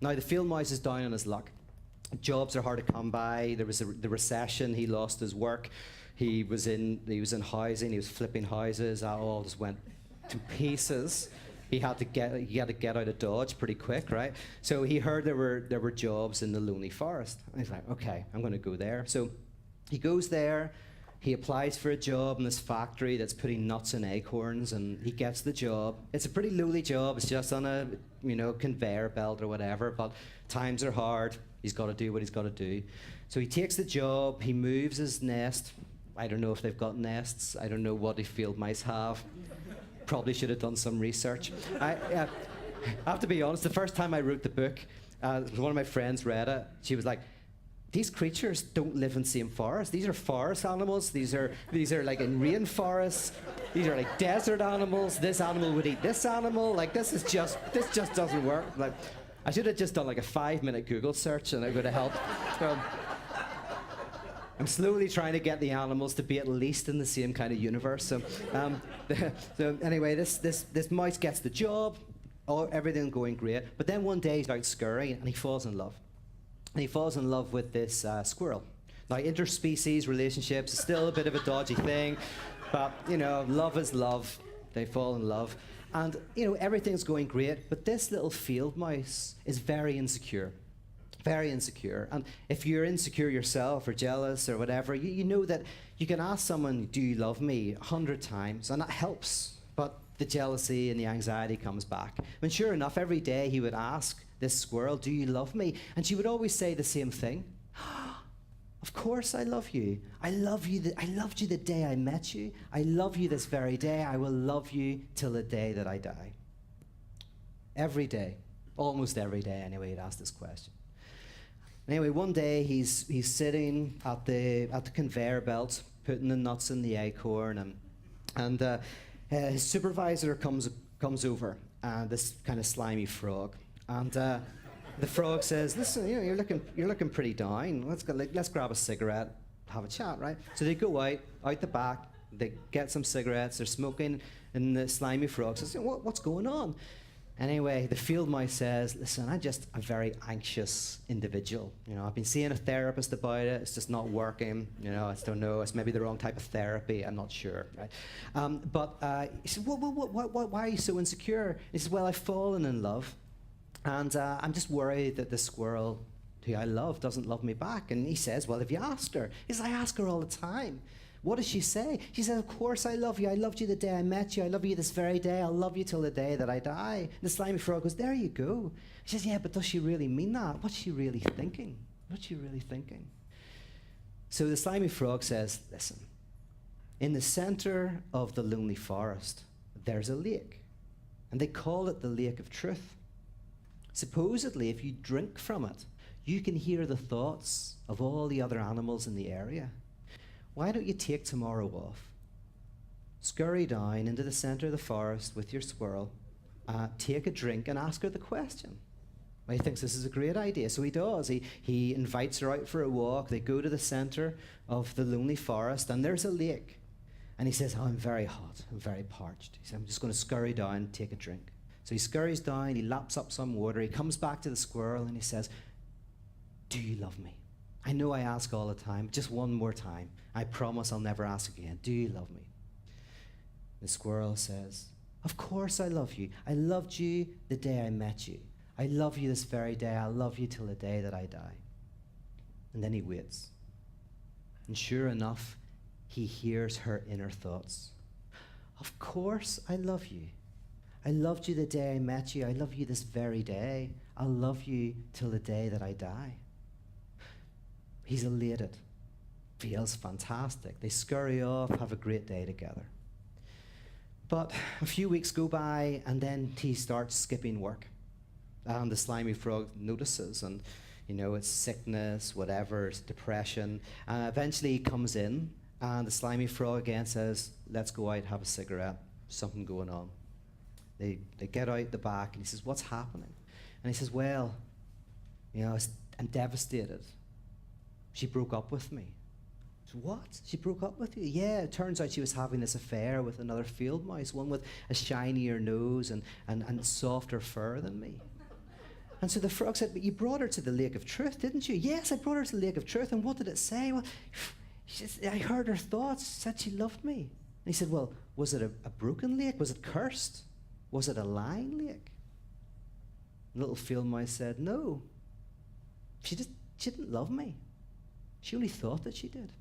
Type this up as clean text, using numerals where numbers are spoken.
Now, the field mouse is down on his luck. Jobs are hard to come by. There was the recession. He lost his work. He was in housing. He was flipping houses. That all just went to pieces. He had to get out of Dodge pretty quick, right? So he heard there were jobs in the lonely forest. And he's like, okay, I'm going to go there. So he goes there. He applies for a job in this factory that's putting nuts in acorns, and he gets the job. It's a pretty lowly job. It's just on a conveyor belt or whatever, but times are hard. He's got to do what he's got to do. So he takes the job. He moves his nest. I don't know if they've got nests. I don't know what the field mice have. Probably should have done some research. I have to be honest, the first time I wrote the book, one of my friends read it. She was like, these creatures don't live in the same forest. These are forest animals. These are like in rainforests. These are like desert animals. This animal would eat this animal. Like this just doesn't work. Like I should have just done like a 5-minute Google search and it would have helped. I'm slowly trying to get the animals to be at least in the same kind of universe. So, so anyway, this mouse gets the job. Everything going great. But then one day he's out scurrying and he falls in love. And he falls in love with this squirrel. Now, interspecies relationships is still a bit of a dodgy thing, but, love is love. They fall in love. And, everything's going great, but this little field mouse is very insecure. Very insecure. And if you're insecure yourself or jealous or whatever, you know that you can ask someone, do you love me, 100 times, and that helps. But the jealousy and the anxiety comes back. And sure enough, every day he would ask this squirrel, do you love me? And she would always say the same thing. Of course I love you. I loved you the day I met you. I love you this very day. I will love you till the day that I die. Every day, almost every day anyway, he'd ask this question. Anyway, one day he's sitting at the conveyor belt, putting the nuts in the acorn, and his supervisor comes over, this kind of slimy frog. And the frog says, listen, you're looking pretty down. Let's grab a cigarette, have a chat, right? So they go out the back, they get some cigarettes, they're smoking, and the slimy frog says, what's going on? Anyway, the field mouse says, listen, I'm just a very anxious individual. I've been seeing a therapist about it. It's just not working. I don't know. It's maybe the wrong type of therapy. I'm not sure. Right? But he said, why are you so insecure? He says, well, I've fallen in love. And I'm just worried that the squirrel who I love doesn't love me back. And he says, well, have you asked her? He says, I ask her all the time. What does she say? She says, of course I love you. I loved you the day I met you. I love you this very day. I'll love you till the day that I die. And the slimy frog goes, there you go. She says, yeah, but does she really mean that? What's she really thinking? What's she really thinking? So the slimy frog says, listen, in the center of the lonely forest, there's a lake. And they call it the Lake of Truth. Supposedly, if you drink from it, you can hear the thoughts of all the other animals in the area. Why don't you take tomorrow off? Scurry down into the center of the forest with your squirrel, take a drink and ask her the question. Well, he thinks this is a great idea, so he does. He invites her out for a walk. They go to the center of the lonely forest, and there's a lake. And he says, I'm very hot, I'm very parched. He says, I'm just going to scurry down and take a drink. So he scurries down, he laps up some water, he comes back to the squirrel and he says, do you love me? I know I ask all the time, just one more time. I promise I'll never ask again. Do you love me? The squirrel says, of course I love you. I loved you the day I met you. I love you this very day. I'll love you till the day that I die. And then he waits. And sure enough, he hears her inner thoughts. Of course I love you. I loved you the day I met you. I love you this very day. I'll love you till the day that I die. He's elated. Feels fantastic. They scurry off, have a great day together. But a few weeks go by, and then he starts skipping work. And the slimy frog notices, and it's sickness, whatever, it's depression. And eventually he comes in, and the slimy frog again says, let's go out, have a cigarette. Something going on. They get out the back, and he says, what's happening? And he says, well, I'm devastated. She broke up with me. So what? She broke up with you? Yeah, it turns out she was having this affair with another field mouse, one with a shinier nose and softer fur than me. And so the frog said, but you brought her to the lake of truth, didn't you? Yes, I brought her to the lake of truth. And what did it say? Well, I heard her thoughts, said she loved me. And he said, well, was it a broken lake? Was it cursed? Was it a lying lake? And little Fieldmouse said, no. She didn't love me. She only thought that she did.